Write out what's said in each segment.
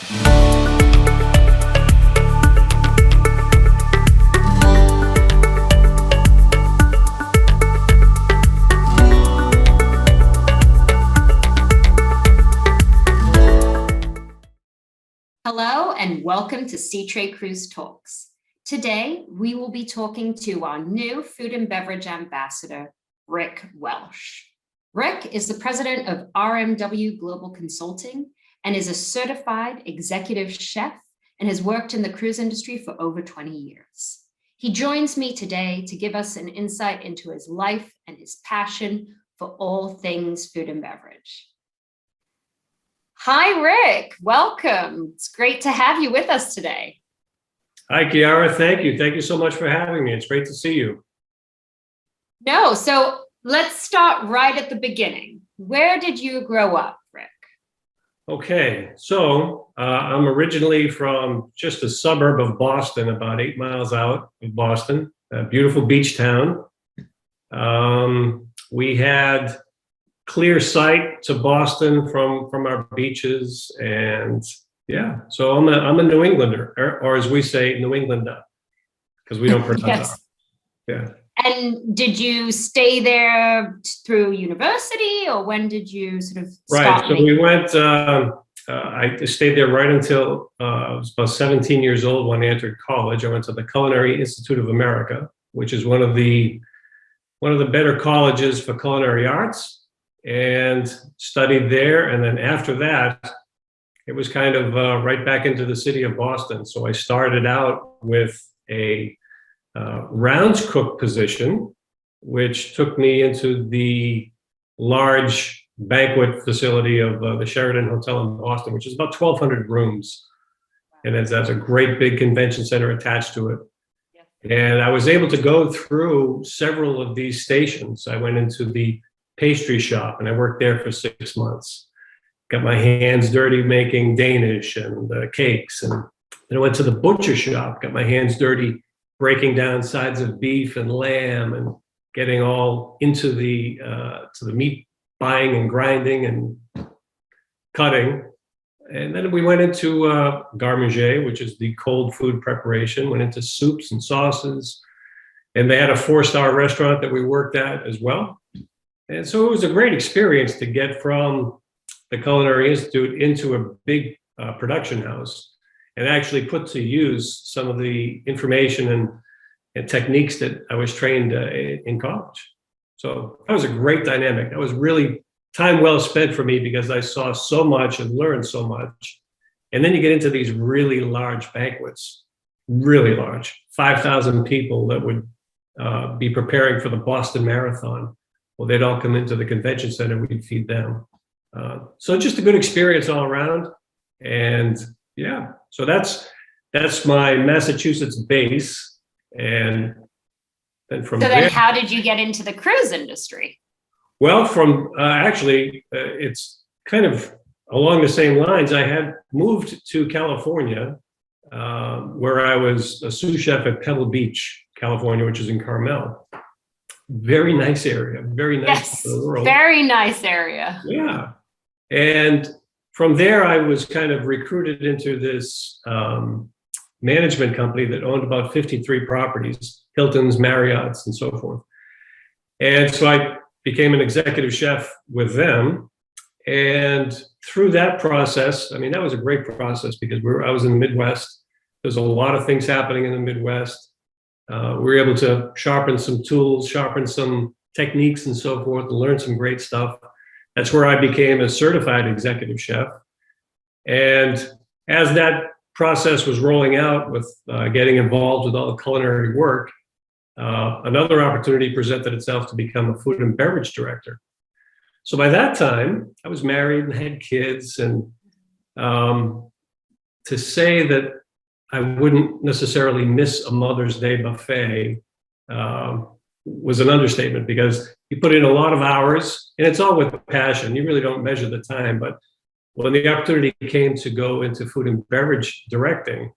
Hello and welcome to Seatrade Cruise Talks. Today, we will be talking to our new food and beverage ambassador, Rick Welch. Rick is the president of RMW Global Consulting and is a certified executive chef and has worked in the cruise industry for over 20 years. He joins me today to give us an insight into his life and his passion for all things food and beverage. Hi, Rick. Welcome. It's great to have you with us today. Hi, Chiara. Thank you. Thank you so much for having me. It's great to see you. So let's start right at the beginning. Where did you grow up, Rick? Okay, so I'm originally from just a suburb of Boston, about 8 miles out of Boston, a beautiful beach town. We had clear sight to Boston from our beaches, and yeah, so I'm a New Englander, or as we say, New Englander, because we don't pronounce Yes. Yeah. And did you stay there through university, or when did you sort of Right. start? So we went. I stayed there right until I was about 17 years old when I entered college. I went to the Culinary Institute of America, which is one of the better colleges for culinary arts, and studied there. And then after that, it was kind of right back into the city of Boston. So I started out with a rounds cook position, which took me into the large banquet facility of the Sheraton Hotel in Boston, which is about 1,200 rooms. And it has a great big convention center attached to it. And I was able to go through several of these stations. I went into the pastry shop and I worked there for 6 months. Got my hands dirty making Danish and cakes. And then I went to the butcher shop, got my hands dirty breaking down sides of beef and lamb and getting all into the to the meat buying and grinding and cutting. And then we went into garde-manger, which is the cold food preparation, went into soups and sauces. And they had a 4-star restaurant that we worked at as well. And so it was a great experience to get from the Culinary Institute into a big production house and actually put to use some of the information and techniques that I was trained in college. So that was a great dynamic. That was really time well spent for me because I saw so much and learned so much. And then you get into these really large banquets, really large, 5,000 people that would be preparing for the Boston Marathon. Well, they'd all come into the convention center, we'd feed them. So just a good experience all around. And yeah, so that's my Massachusetts base. And then from there. So then how did you get into the cruise industry? Well, from it's kind of along the same lines. I had moved to California, where I was a sous chef at Pebble Beach, California, which is in Carmel. Very nice area, very nice. Yes, very nice area. Yeah. And from there, I was kind of recruited into this management company that owned about 53 properties, Hilton's, Marriott's, and so forth. And so I became an executive chef with them. And through that process, I mean, that was a great process because I was in the Midwest. There's a lot of things happening in the Midwest. We were able to sharpen some tools, sharpen some techniques and so forth, and learn some great stuff. That's where I became a certified executive chef. And as that process was rolling out with getting involved with all the culinary work, another opportunity presented itself to become a food and beverage director. So by that time, I was married and had kids. And to say that I wouldn't necessarily miss a Mother's Day buffet was an understatement because you put in a lot of hours and it's all with passion. You really don't measure the time. But when the opportunity came to go into food and beverage directing,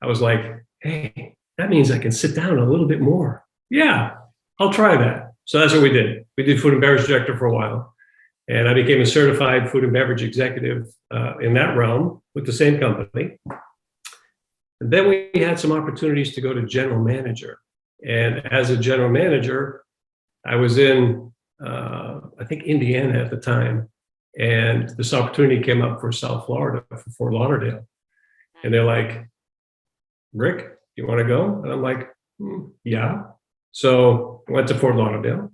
I was like, hey, that means I can sit down a little bit more. Yeah, I'll try that. So that's what we did. We did food and beverage director for a while. And I became a certified food and beverage executive in that realm with the same company. And then we had some opportunities to go to general manager. And as a general manager, I was in, I think, Indiana at the time. And this opportunity came up for South Florida, for Fort Lauderdale. And they're like, Rick, you want to go? And I'm like, yeah. So I went to Fort Lauderdale,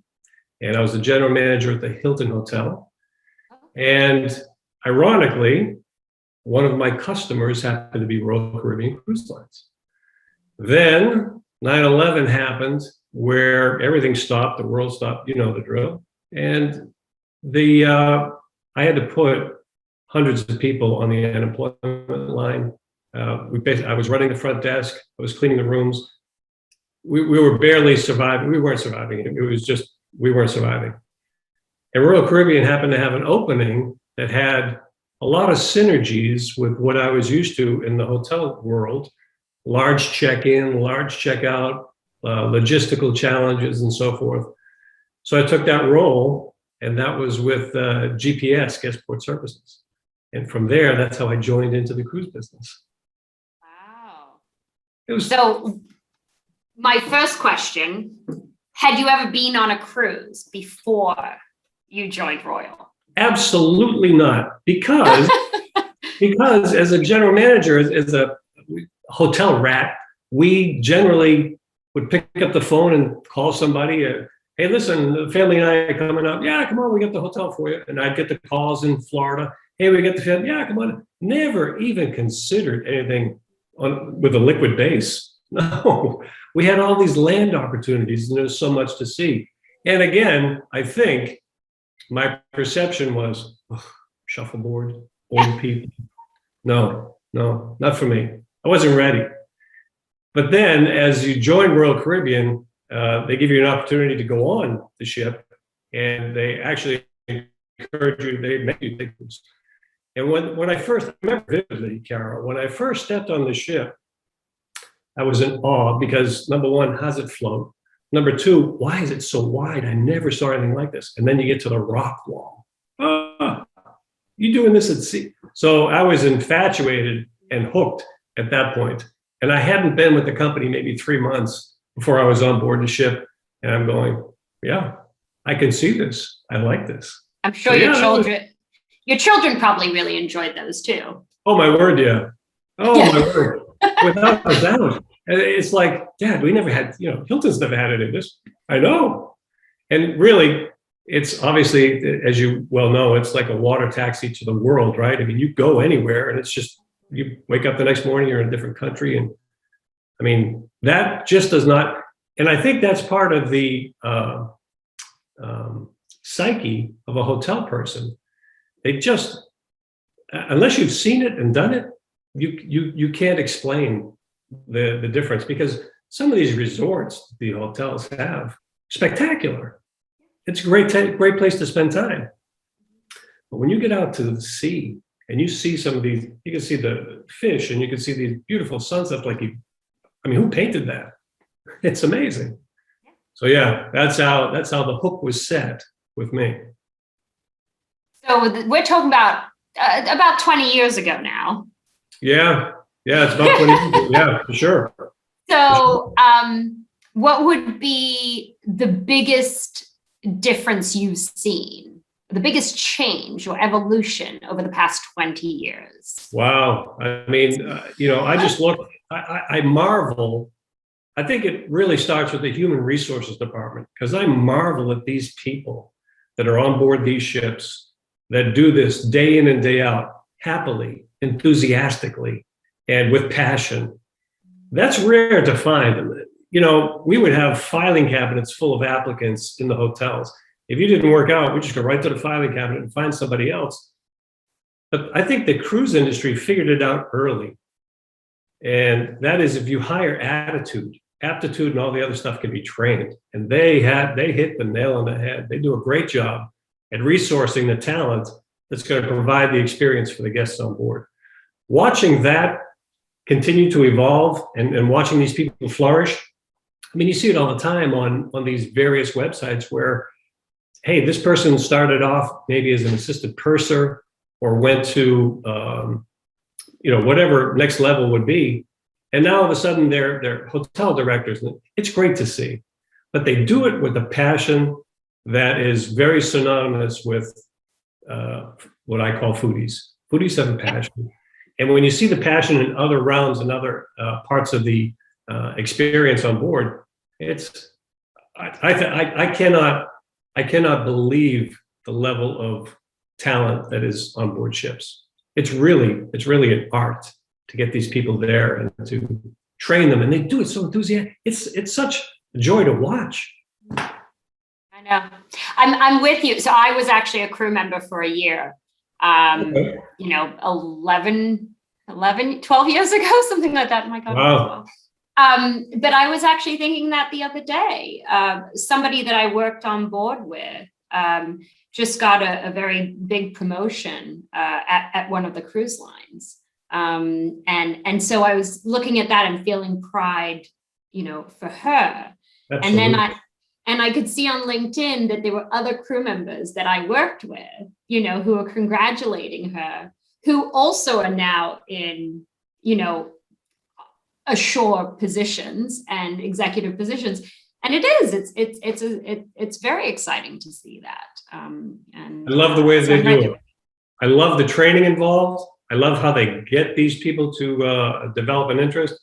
and I was the general manager at the Hilton Hotel. And ironically, one of my customers happened to be Royal Caribbean Cruise Lines. Then 9/11 happened, where everything stopped, the world stopped, you know the drill. And I had to put hundreds of people on the unemployment line. I was running the front desk. I was cleaning the rooms. We were barely surviving. We weren't surviving. It was just, we weren't surviving. And Royal Caribbean happened to have an opening that had a lot of synergies with what I was used to in the hotel world: large check-in, large check-out, logistical challenges, and so forth. So I took that role, and that was with GPS, Guestport Services. And from there, that's how I joined into the cruise business. Wow. It was So my first question, had you ever been on a cruise before you joined Royal? absolutely not, because as a general manager, as a hotel rat, we generally would pick up the phone and call somebody. Hey, listen, the family and I are coming up. Yeah, come on, we got the hotel for you. And I'd get the calls in Florida. Hey, we got the family. Yeah, come on. Never even considered anything with a liquid base. No, we had all these land opportunities, and there's so much to see. And again, I think my perception was shuffleboard, old people. No, not for me. I wasn't ready. But then, as you join Royal Caribbean, they give you an opportunity to go on the ship, and they actually encourage you. They make you take this. And when I first, I remember vividly, Chiara, when I first stepped on the ship, I was in awe because, number one, how's it float? Number two, why is it so wide? I never saw anything like this. And then you get to the rock wall. You doing this at sea? So I was infatuated and hooked at that point. And I hadn't been with the company maybe 3 months before I was on board the ship. And I'm going, yeah, I can see this. I like this. I'm sure So, your children probably really enjoyed those too. Oh, my word, yeah. Oh, yeah. My word. Without a doubt. And it's like, Dad, we never had, Hilton's never had any of this. I know. And really, it's obviously, as you well know, it's like a water taxi to the world, right? I mean, you go anywhere and it's just, you wake up the next morning, you're in a different country. And I mean, that just does not, and I think that's part of the psyche of a hotel person. They just, unless you've seen it and done it, you can't explain the difference, because some of these resorts the hotels have, spectacular. It's a great place to spend time. But when you get out to the sea and you see some of these, you can see the fish and you can see these beautiful sunsets. Who painted that? It's amazing. So yeah, that's how the hook was set with me. So we're talking about 20 years ago now. Yeah, it's about 20 years. Yeah, for sure. So what would be the biggest difference you've seen, the biggest change or evolution over the past 20 years? Wow. I mean, I just look, I marvel. I think it really starts with the human resources department, because I marvel at these people that are on board these ships that do this day in and day out, happily, enthusiastically, and with passion. That's rare to find. We would have filing cabinets full of applicants in the hotels. If you didn't work out, we just go right to the filing cabinet and find somebody else. But I think the cruise industry figured it out early. And that is, if you hire attitude, aptitude, and all the other stuff can be trained. And they hit the nail on the head. They do a great job at resourcing the talent that's going to provide the experience for the guests on board. Watching that continue to evolve and watching these people flourish. I mean, you see it all the time on these various websites where hey, this person started off maybe as an assistant purser or went to, whatever next level would be. And now all of a sudden they're hotel directors. It's great to see, but they do it with a passion that is very synonymous with what I call foodies. Foodies have a passion. And when you see the passion in other realms and other parts of the experience on board, I cannot believe the level of talent that is on board ships. It's really an art to get these people there and to train them, and they do it so enthusiastic. It's such a joy to watch. I know. I'm with you. So I was actually a crew member for a year. Okay. 12 years ago, something like that. My God. Wow. But I was actually thinking that the other day, somebody that I worked on board with just got a very big promotion at one of the cruise lines. And so I was looking at that and feeling pride, for her. Absolutely. And I could see on LinkedIn that there were other crew members that I worked with, who were congratulating her, who also are now in, ashore positions and executive positions. And it's very exciting to see that. And I love the way they do it. I love the training involved. I love how they get these people to develop an interest.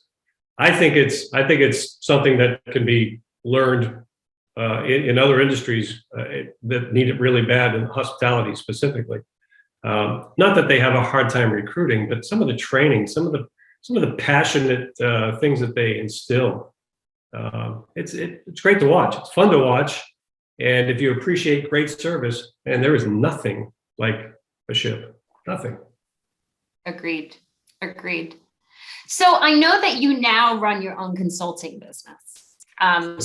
I think it's something that can be learned in other industries that need it really bad, in hospitality specifically. Not that they have a hard time recruiting, but some of the training, some of the passionate things that they instill. It's great to watch. It's fun to watch, and if you appreciate great service, and there is nothing like a ship. Nothing. Agreed. So I know that you now run your own consulting business.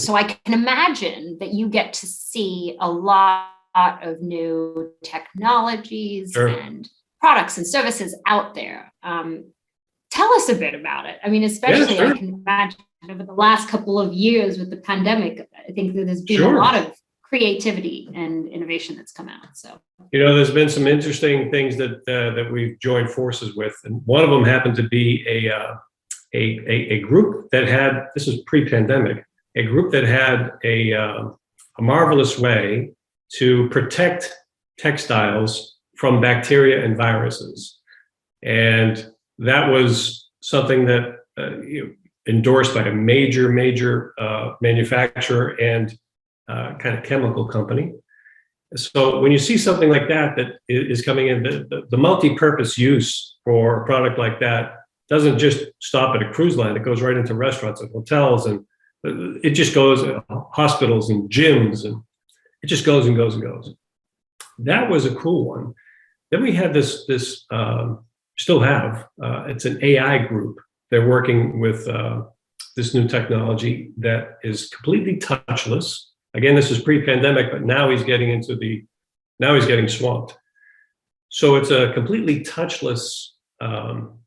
So I can imagine that you get to see a lot of new technologies Sure. and products and services out there. Tell us a bit about it. I mean, especially Yeah, sure. I can imagine over the last couple of years with the pandemic, I think that there's been Sure. a lot of creativity and innovation that's come out. So, there's been some interesting things that we've joined forces with, and one of them happened to be a group that had, this was pre-pandemic, a group that had a marvelous way to protect textiles from bacteria and viruses, and that was something that endorsed by a major manufacturer and kind of chemical company. So when you see something like that is coming in, the multi-purpose use for a product like that doesn't just stop at a cruise line. It goes right into restaurants and hotels, and it just goes hospitals and gyms, and it just goes and goes and goes. That was a cool one. Then we had this still have, it's an AI group. They're working with this new technology that is completely touchless. Again, this is pre-pandemic, but now he's getting swamped. So it's a completely touchless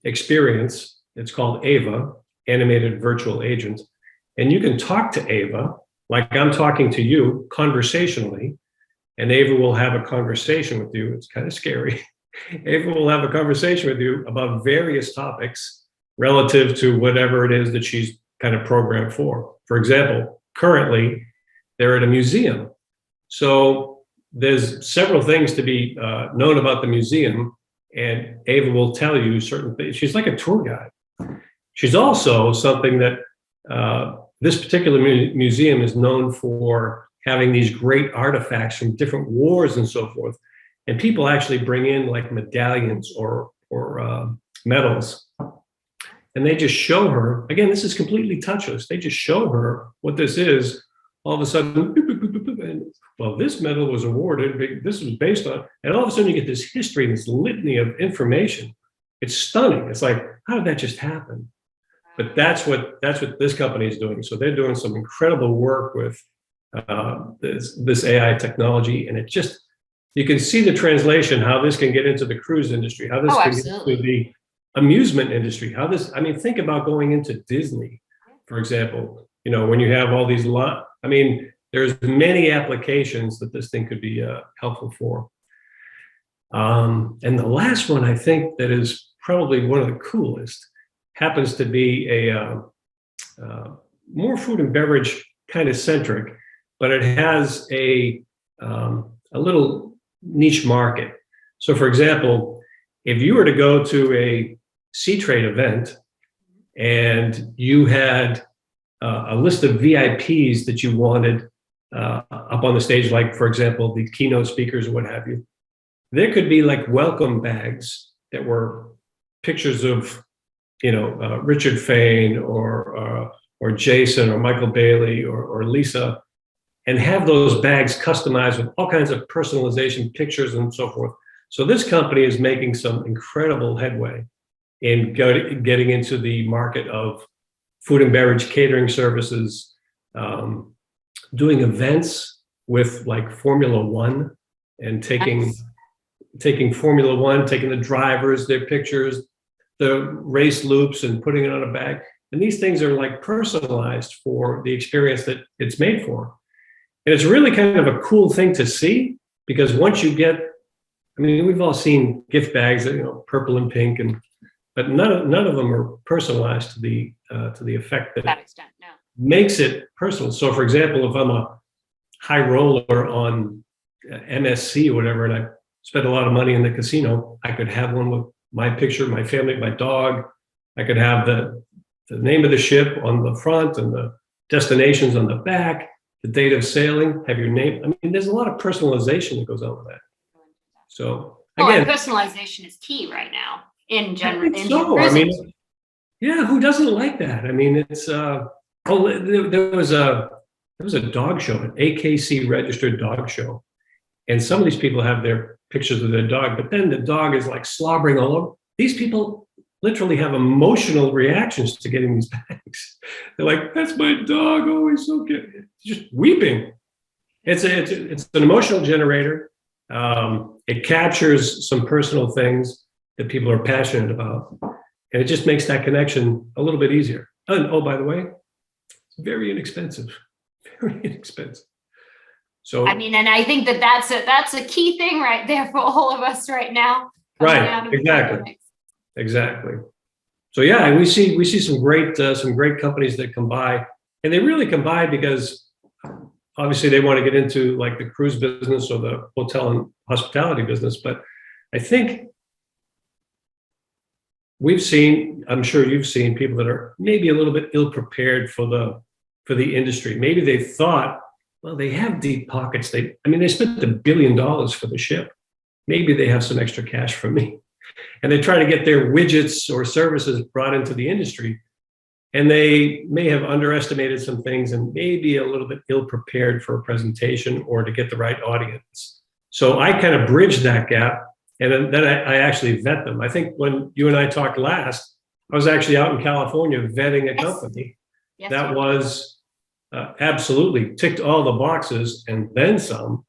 experience. It's called Ava, Animated Virtual Agent. And you can talk to Ava like I'm talking to you conversationally, and Ava will have a conversation with you. It's kind of scary. Ava will have a conversation with you about various topics relative to whatever it is that she's kind of programmed for. For example, currently, they're at a museum. So there's several things to be known about the museum, and Ava will tell you certain things. She's like a tour guide. She's also something that this particular museum is known for having these great artifacts from different wars and so forth. And people actually bring in like medallions or medals. And they just show her, again, this is completely touchless. They just show her what this is. All of a sudden, and, well, this medal was awarded, this was based on, and all of a sudden you get this history, this litany of information. It's stunning. It's like, how did that just happen? But that's what this company is doing. So they're doing some incredible work with this AI technology, and it just, you can see the translation, how this can get into the cruise industry, how this can get into the amusement industry, how this, I mean, think about going into Disney, for example, when you have all these there's many applications that this thing could be helpful for. And the last one I think that is probably one of the coolest happens to be a more food and beverage kind of centric, but it has a little niche market. So for example, if you were to go to a CTrade event and you had a list of VIPs that you wanted up on the stage, like for example, the keynote speakers or what have you, there could be like welcome bags that were pictures of, Richard Fain or Jason or Michael Bailey or Lisa, and have those bags customized with all kinds of personalization pictures and so forth. So this company is making some incredible headway in getting into the market of food and beverage catering services, doing events with like Formula One and taking Formula One, taking the drivers, their pictures, the race loops and putting it on a bag. And these things are like personalized for the experience that it's made for. And it's really kind of a cool thing to see, because once you get, we've all seen gift bags that, purple and pink, but none of them are personalized to the effect that extent, no. makes it personal. So for example, if I'm a high roller on MSC or whatever, and I spent a lot of money in the casino, I could have one with my picture, my family, my dog. I could have the name of the ship on the front and the destinations on the back, the date of sailing, have your name. There's a lot of personalization that goes on with that. So again, personalization is key right now in general. Yeah, who doesn't like that? It's there was a dog show, an AKC registered dog show, and some of these people have their pictures of their dog, but then the dog is like slobbering all over. These people literally have emotional reactions to getting these bags. They're like, "That's my dog. Oh, he's so cute." Just weeping. It's an emotional generator. It captures some personal things that people are passionate about, and it just makes that connection a little bit easier. And oh, by the way, it's very inexpensive. Very inexpensive. So and I think that's a key thing right there for all of us right now. Right. Exactly. So yeah, we see some great companies that come by, and they really come by because obviously they want to get into like the cruise business or the hotel and hospitality business. But I think I'm sure you've seen people that are maybe a little bit ill prepared for the industry. Maybe they thought, well, they have deep pockets. They spent $1 billion for the ship. Maybe they have some extra cash from me. And they try to get their widgets or services brought into the industry. And they may have underestimated some things and maybe a little bit ill prepared for a presentation or to get the right audience. So I kind of bridge that gap. And then I actually vet them. I think when you and I talked last, I was actually out in California vetting a company that was absolutely ticked all the boxes and then some.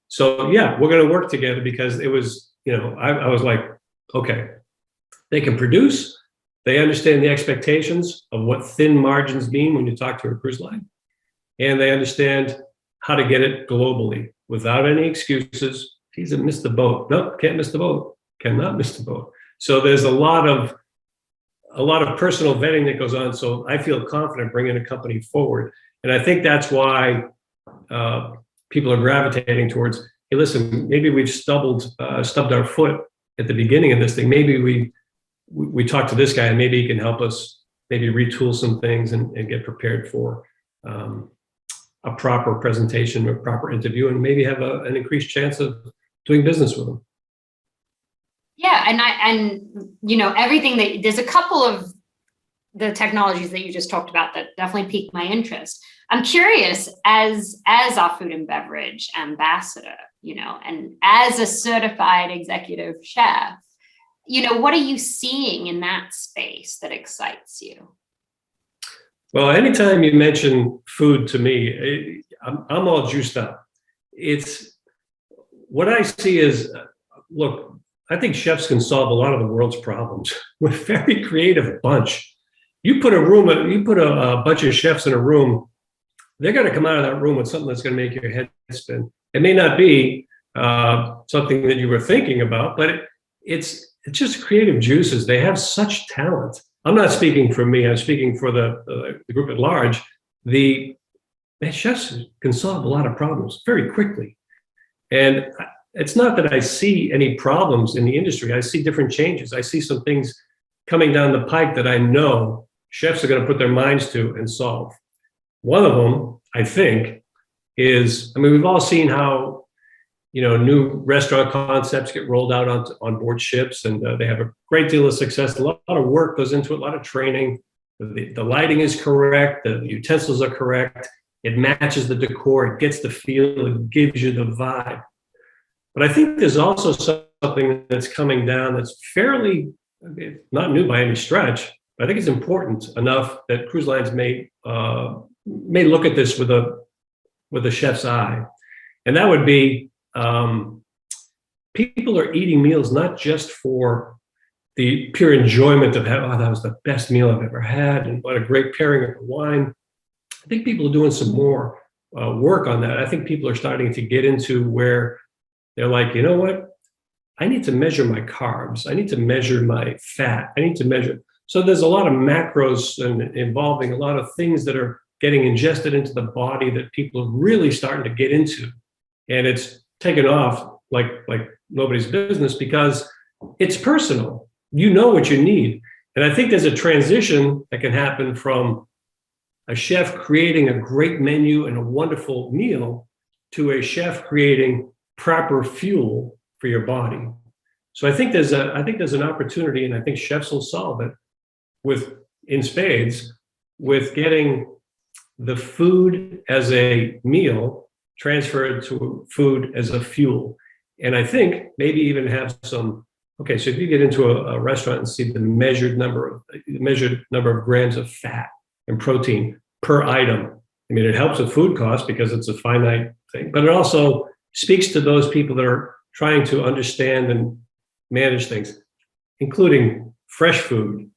So yeah, we're going to work together because it was, I was like, okay, they can produce, they understand the expectations of what thin margins mean when you talk to a cruise line, and they understand how to get it globally without any excuses. He's missed the boat. Nope, can't miss the boat. Cannot miss the boat. So there's a lot of personal vetting that goes on. So I feel confident bringing a company forward. And I think that's why people are gravitating towards, hey, listen, maybe we've stubbed our foot at the beginning of this thing. Maybe we talk to this guy and maybe he can help us maybe retool some things and get prepared for a proper presentation or proper interview, and maybe have an increased chance of doing business with them. Yeah, and everything there's a couple of the technologies that you just talked about that definitely piqued my interest. I'm curious, as our food and beverage ambassador, and as a certified executive chef, what are you seeing in that space that excites you? Well, anytime you mention food to me, I'm all juiced up. It's what I see is, look, I think chefs can solve a lot of the world's problems. We're a very creative bunch. You put a bunch of chefs in a room, they're going to come out of that room with something that's going to make your head spin. It may not be something that you were thinking about, but it's just creative juices. They have such talent. I'm not speaking for me. I'm speaking for the group at large. The chefs can solve a lot of problems very quickly. And it's not that I see any problems in the industry. I see different changes. I see some things coming down the pike that I know chefs are going to put their minds to and solve. One of them, I think, is, I mean, we've all seen how, new restaurant concepts get rolled out on board ships, and they have a great deal of success. A lot of work goes into it, a lot of training. The lighting is correct. The utensils are correct. It matches the decor. It gets the feel. It gives you the vibe. But I think there's also something that's coming down that's fairly, not new by any stretch, but I think it's important enough that cruise lines may look at this with a chef's eye. And that would be, people are eating meals not just for the pure enjoyment of having, oh, that was the best meal I've ever had, and what a great pairing of wine. I think people are doing some more work on that. I think people are starting to get into where they're like, you know what? I need to measure my carbs. I need to measure my fat. I need to measure. So there's a lot of macros and involving a lot of things that are getting ingested into the body that people are really starting to get into. And it's taken off like nobody's business because it's personal. You know what you need. And I think there's a transition that can happen from a chef creating a great menu and a wonderful meal to a chef creating proper fuel for your body. So I think there's an opportunity, and I think chefs will solve it in spades with getting the food as a meal transferred to food as a fuel. And I think maybe even have some, okay, so if you get into a restaurant and see the measured number of grams of fat and protein per item, I mean, it helps with food costs because it's a finite thing, but it also speaks to those people that are trying to understand and manage things, including fresh food,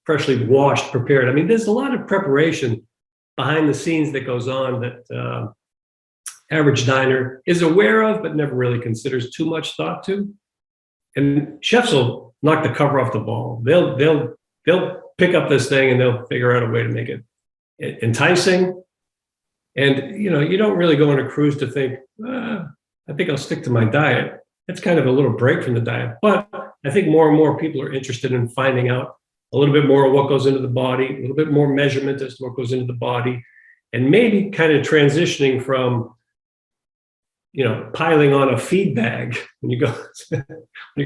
freshly washed, prepared. I mean, there's a lot of preparation behind the scenes that goes on that average diner is aware of, but never really considers too much thought to. And chefs will knock the cover off the ball. They'll pick up this thing and they'll figure out a way to make it enticing. And you don't really go on a cruise to think, I think I'll stick to my diet. It's kind of a little break from the diet. But I think more and more people are interested in finding out a little bit more of what goes into the body, a little bit more measurement as to what goes into the body, and maybe kind of transitioning from piling on a feed bag when you go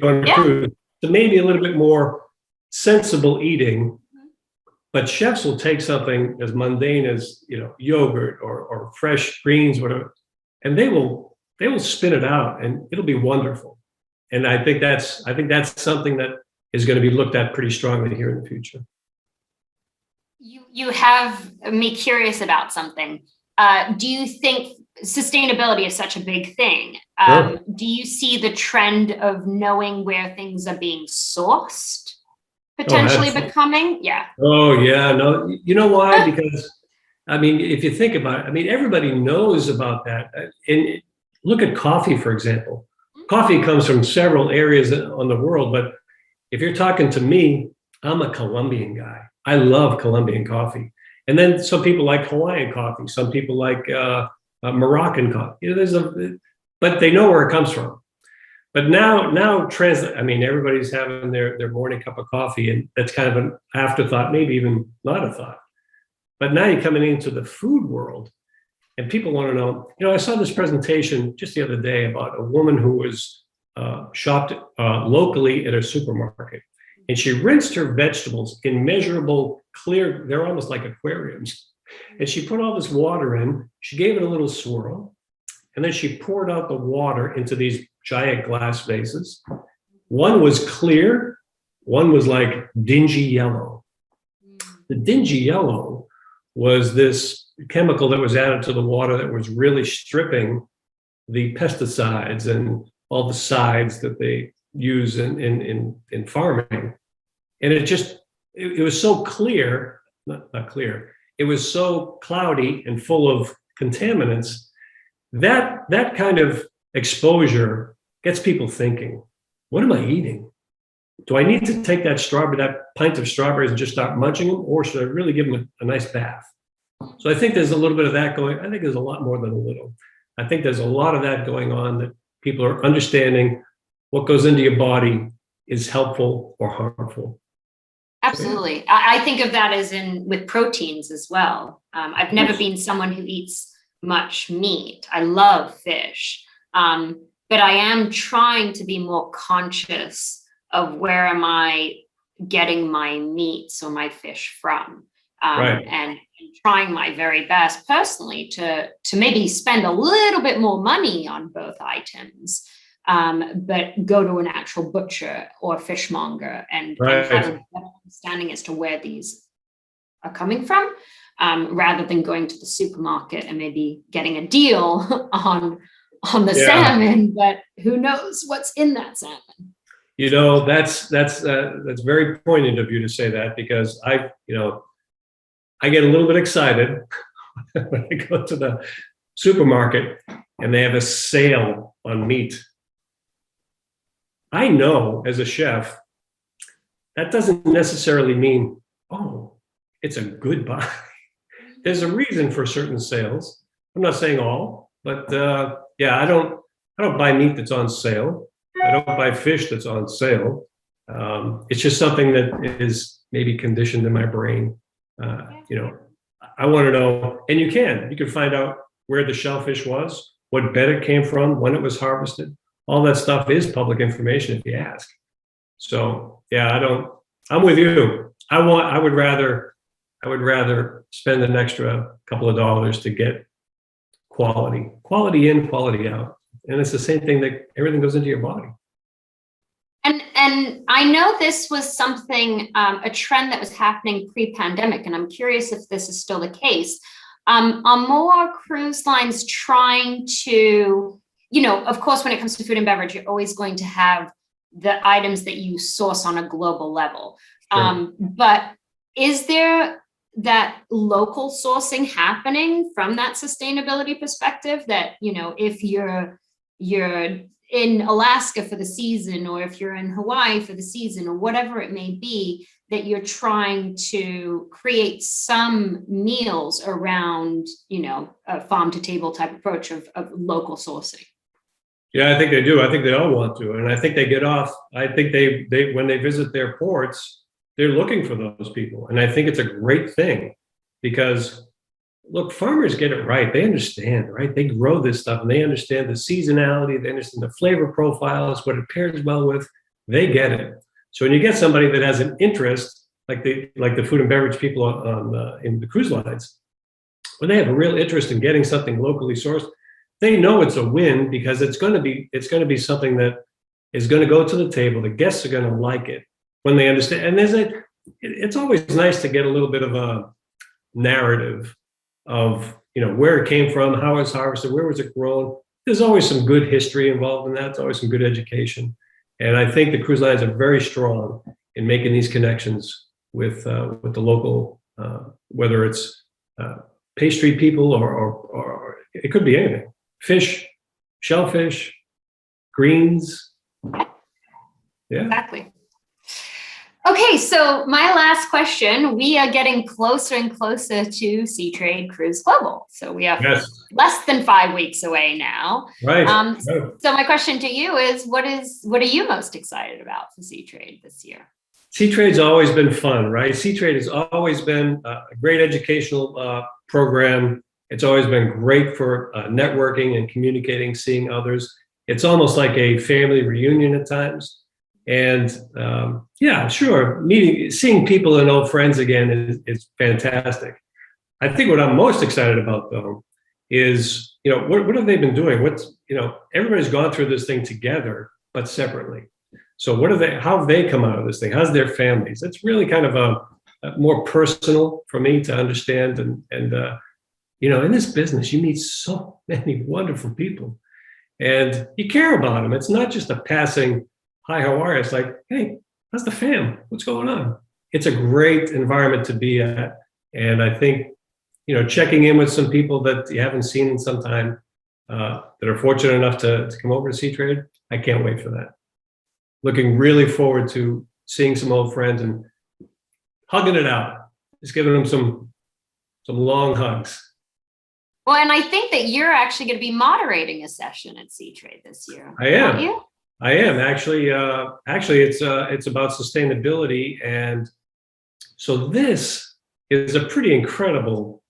on a cruise to maybe a little bit more sensible eating. But chefs will take something as mundane as yogurt or fresh greens, whatever, and they will spin it out, and it'll be wonderful. And I think that's something that is going to be looked at pretty strongly here in the future. You have me curious about something. Do you think sustainability is such a big thing? Sure. Do you see the trend of knowing where things are being sourced potentially becoming? Yeah. Oh, yeah. No, you know why? Because, I mean, if you think about it, I mean, everybody knows about that. And look at coffee, for example. Coffee comes from several areas on the world, but if you're talking to me, I'm a Colombian guy. I love Colombian coffee. And then some people like Hawaiian coffee. Some people like Moroccan coffee. But they know where it comes from. But now, I mean, everybody's having their morning cup of coffee, and that's kind of an afterthought, maybe even not a thought. But now you're coming into the food world, and people want to know. I saw this presentation just the other day about a woman who was shopped locally at a supermarket, and she rinsed her vegetables in measurable, clear. They're almost like aquariums, and she put all this water in. She gave it a little swirl, and then she poured out the water into these giant glass vases. One was clear, one was like dingy yellow. The dingy yellow was this chemical that was added to the water that was really stripping the pesticides and all the sides that they use in farming. And it was so clear, not clear, it was so cloudy and full of contaminants, that kind of exposure gets people thinking, what am I eating? Do I need to take that pint of strawberries and just start munching them, or should I really give them a nice bath? So I think there's a little bit of that going. I think there's a lot more than a little. I think there's a lot of that going on, that people are understanding what goes into your body is helpful or harmful. Absolutely. I think of that as with proteins as well. I've never been someone who eats much meat. I love fish. But I am trying to be more conscious of where am I getting my meats or my fish from. Right. And trying my very best personally to maybe spend a little bit more money on both items, but go to an actual butcher or fishmonger and have a better understanding as to where these are coming from, rather than going to the supermarket and maybe getting a deal on the salmon, but who knows what's in that salmon. You know, that's very poignant of you to say that, because I get a little bit excited when I go to the supermarket and they have a sale on meat. I know as a chef, that doesn't necessarily mean, oh, it's a good buy. There's a reason for certain sales. I'm not saying all, but I don't buy meat that's on sale. I don't buy fish that's on sale. It's just something that is maybe conditioned in my brain. I want to know, and you can find out where the shellfish was, what bed it came from, when it was harvested. All that stuff is public information if you ask. So I'm with you. I would rather spend an extra couple of dollars to get quality in, quality out. And it's the same thing, that everything goes into your body. And I know this was something, a trend that was happening pre-pandemic, and I'm curious if this is still the case. Are more cruise lines trying to, of course, when it comes to food and beverage, you're always going to have the items that you source on a global level. Sure. But is there that local sourcing happening from that sustainability perspective, that, if you're in Alaska for the season, or if you're in Hawaii for the season, or whatever it may be, that you're trying to create some meals around, a farm to table type approach of local sourcing? Yeah, I think they do. I think they all want to. And I think they get off. I think they when they visit their ports, they're looking for those people. And I think it's a great thing, because look, farmers get it right. They understand, right? They grow this stuff and they understand the seasonality. They understand the flavor profiles, what it pairs well with. They get it. So when you get somebody that has an interest, like the food and beverage people in the cruise lines, when they have a real interest in getting something locally sourced, they know it's a win, because it's going to be something that is going to go to the table. The guests are going to like it when they understand. And it's always nice to get a little bit of a narrative of where it came from, how it's harvested, where was it grown. There's always some good history involved in that. There's always some good education, and I think the cruise lines are very strong in making these connections with the local, whether it's pastry people or it could be anything. Fish, shellfish, greens. Yeah. Exactly. Okay, so my last question, we are getting closer and closer to CTrade Cruise Global. So we are less than 5 weeks away now. Right. So my question to you is, what are you most excited about for CTrade this year? CTrade's always been fun, right? CTrade has always been a great educational program. It's always been great for networking and communicating, seeing others. It's almost like a family reunion at times. And sure, seeing people and old friends again is fantastic. I think what I'm most excited about, though, is, what have they been doing? Everybody's gone through this thing together, but separately. So how have they come out of this thing? How's their families? It's really kind of a more personal for me to understand. And in this business, you meet so many wonderful people, and you care about them. It's not just a passing, hi, how are you? It's like, hey, how's the fam? What's going on? It's a great environment to be at. And I think, checking in with some people that you haven't seen in some time, that are fortunate enough to come over to CTrade. I can't wait for that. Looking really forward to seeing some old friends and hugging it out. Just giving them some long hugs. Well, and I think that you're actually going to be moderating a session at CTrade this year. I am. Aren't you? I am actually. It's about sustainability, and so this is a pretty incredible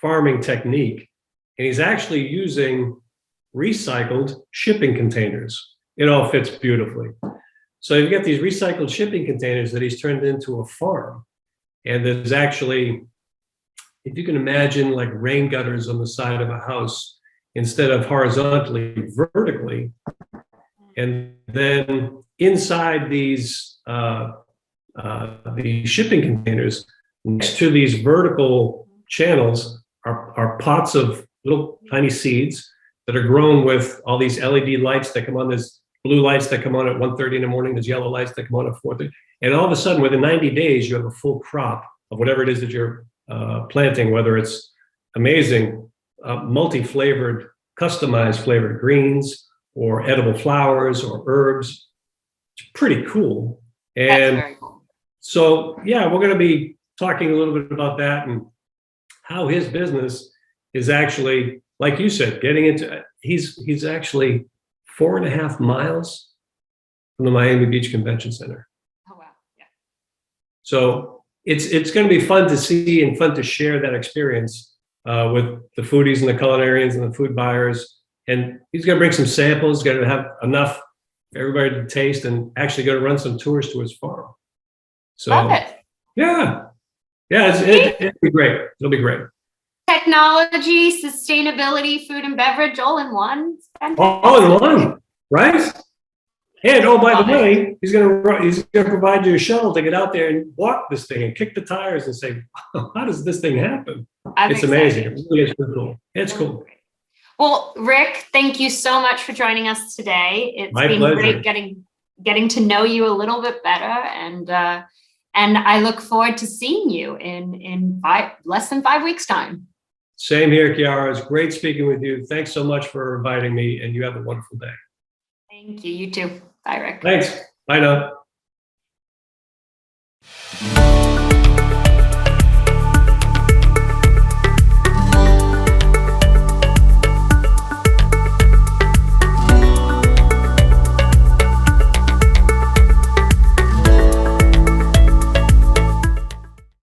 farming technique, and he's actually using recycled shipping containers. It all fits beautifully. So you've got these recycled shipping containers that he's turned into a farm, and there's actually, if you can imagine, like rain gutters on the side of a house, instead of horizontally, vertically. And then inside these shipping containers, next to these vertical channels are pots of little tiny seeds that are grown with all these LED lights that come on. There's blue lights that come on at 1:30 in the morning. There's yellow lights that come on at 4:30. And all of a sudden, within 90 days, you have a full crop of whatever it is that you're planting, whether it's amazing, multi-flavored, customized flavored greens or edible flowers or herbs. It's pretty cool. And That's very cool. so, yeah, we're going to be talking a little bit about that and how his business is actually, like you said, getting into, he's actually 4.5 miles from the Miami Beach Convention Center. Oh, wow. Yeah. So it's going to be fun to see and fun to share that experience with the foodies and the culinarians and the food buyers. And he's going to bring some samples, going to have enough for everybody to taste, and actually going to run some tours to his farm. So, Love it. yeah, it'll be great. It'll be great. Technology, sustainability, food and beverage, all in one. All in one, right? And by the way, he's going to provide you a shuttle to get out there and walk this thing and kick the tires and say, how does this thing happen? It's amazing. It really is cool. It's cool. Well, Rick, thank you so much for joining us today. It's My been pleasure. great getting to know you a little bit better, and I look forward to seeing you in less than 5 weeks' time. Same here, Chiara. It's great speaking with you. Thanks so much for inviting me, and you have a wonderful day. Thank you. You too. Bye, Rick. Thanks. Bye now.